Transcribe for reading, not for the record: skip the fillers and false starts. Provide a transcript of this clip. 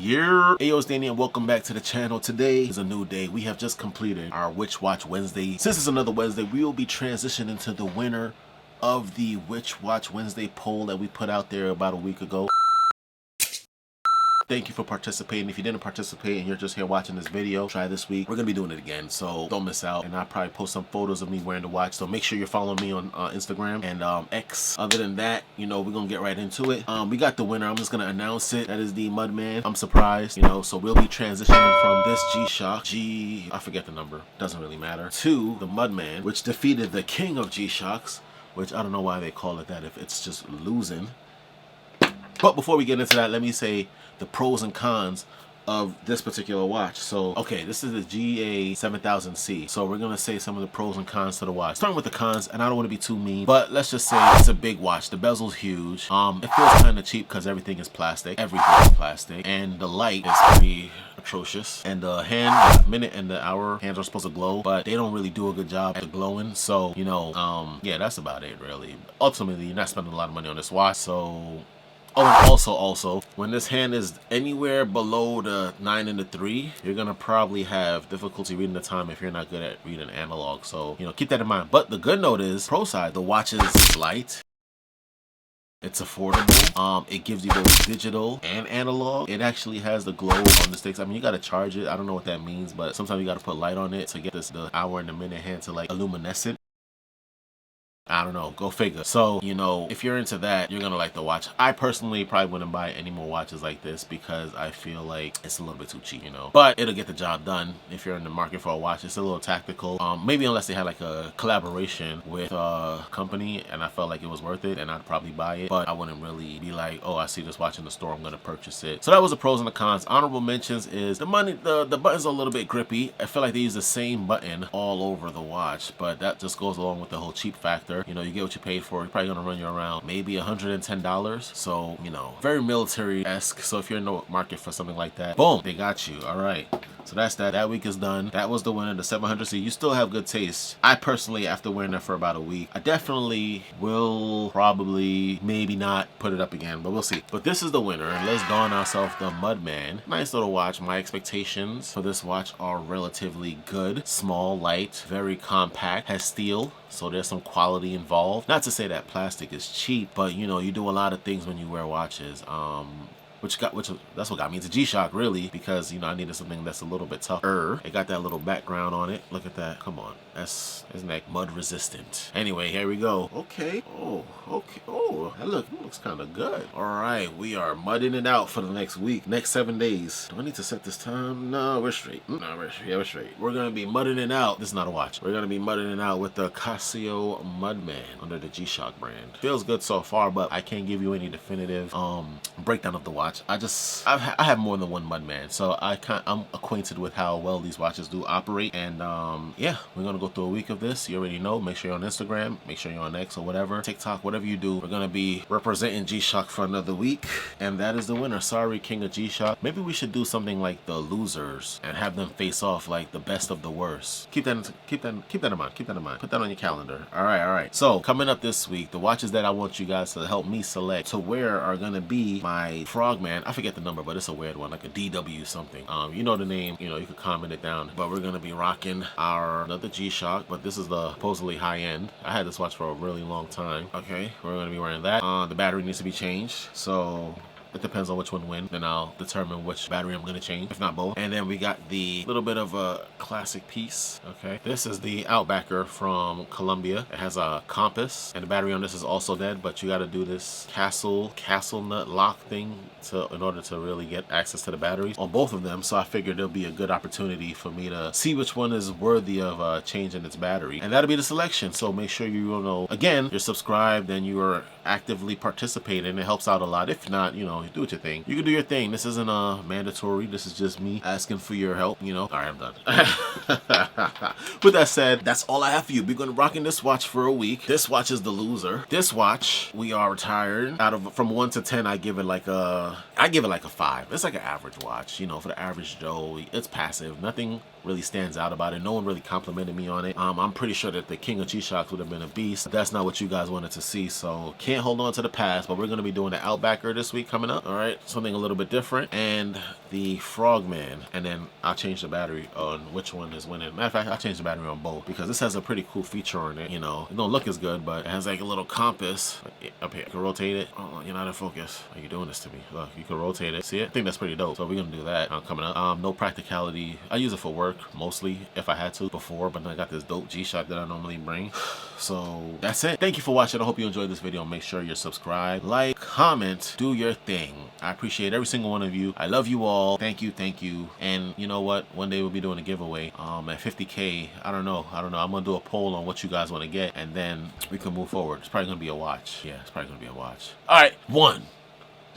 AYO Daeni and welcome back to the channel. Today is a new day. We have just completed our Witch Watch Wednesday. Since it's another Wednesday, we will be transitioning to the winner of the Witch Watch Wednesday poll that we put out there about a week ago. Thank you for participating. If you didn't participate and you're just here watching this video, try this week. We're gonna be doing it again, so don't miss out. And I'll probably post some photos of me wearing the watch, so make sure you're following me on Instagram and X. Other than that, you know, we're gonna get right into it. We got the winner. I'm just gonna announce it. That is the Mudman. I'm surprised, you know, so we'll be transitioning from this G-Shock, I forget the number, doesn't really matter, to the Mudman, which defeated the king of G-Shocks, which I don't know why they call it that if it's just losing. But before we get into that, let me say the pros and cons of this particular watch. So, okay, this is the GA 7000C. So we're gonna say some of the pros and cons to the watch. Starting with the cons, and I don't want to be too mean, but let's just say it's a big watch. The bezel's huge. It feels kind of cheap because everything is plastic. Everything is plastic, and the light is pretty atrocious. And the hand, the minute and the hour hands are supposed to glow, but they don't really do a good job at the glowing. So, you know, yeah, that's about it really. Ultimately, you're not spending a lot of money on this watch, so. Oh, and also, when this hand is anywhere below the 9 and the 3, you're gonna probably have difficulty reading the time if you're not good at reading analog. So, you know, keep that in mind. But the good note is, pro side, the watch is light. It's affordable. It gives you both digital and analog. It actually has the glow on the sticks. I mean, you gotta charge it. I don't know what that means, but sometimes you gotta put light on it to get the hour and the minute hand to like luminescent. I don't know, go figure. So, you know, if you're into that, you're gonna like the watch. I personally probably wouldn't buy any more watches like this because I feel like it's a little bit too cheap, you know. But it'll get the job done if you're in the market for a watch. It's a little tactical. Maybe unless they had like a collaboration with a company and I felt like it was worth it, and I'd probably buy it. But I wouldn't really be like, oh, I see this watch in the store, I'm gonna purchase it. So that was the pros and the cons. Honorable mentions is the buttons are a little bit grippy. I feel like they use the same button all over the watch, but that just goes along with the whole cheap factor. You know, you get what you paid for. You're probably gonna run you around maybe $110. So, you know, very military-esque. So if you're in the market for something like that, boom, they got you. All right. So that's that. That week is done. That was the winner, the 700C. You still have good taste. I personally, after wearing that for about a week, I definitely will probably maybe not put it up again, but we'll see. But this is the winner. Let's don ourselves the Mudman. Nice little watch. My expectations for this watch are relatively good. Small, light, very compact, has steel. So there's some quality involved. Not to say that plastic is cheap, but you know, you do a lot of things when you wear watches. That's what got me into G-Shock really, because you know I needed something that's a little bit tougher. It got that little background on it. Look at that. Come on. Isn't that mud resistant? Anyway, here we go. Okay. Oh, okay. Oh, that looks kind of good. All right, we are mudding it out for the next week, next 7 days. Do I need to set this time? No, we're straight. No, we're straight. We're gonna be mudding it out. This is not a watch. We're gonna be mudding it out with the Casio Mudman under the G-Shock brand. Feels good so far, but I can't give you any definitive breakdown of the watch. I have more than one Mudman, so I'm acquainted with how well these watches do operate. And yeah, we're gonna go through a week of this. You already know. Make sure you're on Instagram, make sure you're on X or whatever, TikTok, whatever you do. We're gonna be representing G-Shock for another week, and that is the winner. Sorry, king of G-Shock. Maybe we should do something like the losers and have them face off like the best of the worst. Keep that in mind. Keep that in mind. Put that on your calendar. All right. So coming up this week, the watches that I want you guys to help me select to wear are gonna be my Frogman. I forget the number, but it's a weird one, like a DW something. You know the name. You know, you could comment it down. But we're gonna be rocking another G-Shock, but this is the supposedly high end. I had this watch for a really long time. Okay, we're gonna be wearing that. The battery needs to be changed, so it depends on which one wins. Then I'll determine which battery I'm gonna change, if not both. And then we got the little bit of a classic piece. Okay, this is the Outbacker from Colombia. It has a compass, and the battery on this is also dead. But you got to do this castle nut lock thing in order to really get access to the batteries on both of them. So I figured there'll be a good opportunity for me to see which one is worthy of changing its battery, and that'll be the selection. So make sure you know, again, you're subscribed and you are actively participating. It helps out a lot. If not, you know, do what you think. You can do your thing. This isn't mandatory. This is just me asking for your help, you know. All right, I'm done. With that said, that's all I have for you. We're gonna rocking this watch for a week. This watch is the loser. This watch, we are retired. From 1 to 10, I give it like a 5. It's like an average watch, you know, for the average Joe. It's passive. Nothing really stands out about it. No one really complimented me on it. I'm pretty sure that the king of G-Shocks would have been a beast. That's not what you guys wanted to see, so can't hold on to the past. But we're gonna be doing the Outbacker this week coming up. up. All right, something a little bit different. And the Frogman, and then I'll change the battery on which one is winning. Matter of fact, I'll change the battery on both because this has a pretty cool feature on it. You know, it don't look as good, but it has like a little compass up here. You can rotate it. Oh, you're not in focus. Are you doing this to me? Look, you can rotate it. See it? I think that's pretty dope. So we're gonna do that coming up. No practicality. I use it for work mostly if I had to before, but then I got this dope G-Shock that I normally bring. So that's it. Thank you for watching. I hope you enjoyed this video. Make sure you're subscribed, like, comment, do your thing. I appreciate every single one of you. I love you all. Thank you, thank you. And you know what? One day we'll be doing a giveaway. At 50K, I don't know. I'm gonna do a poll on what you guys want to get, and then we can move forward. It's probably gonna be a watch. Yeah, it's probably gonna be a watch. All right, 1.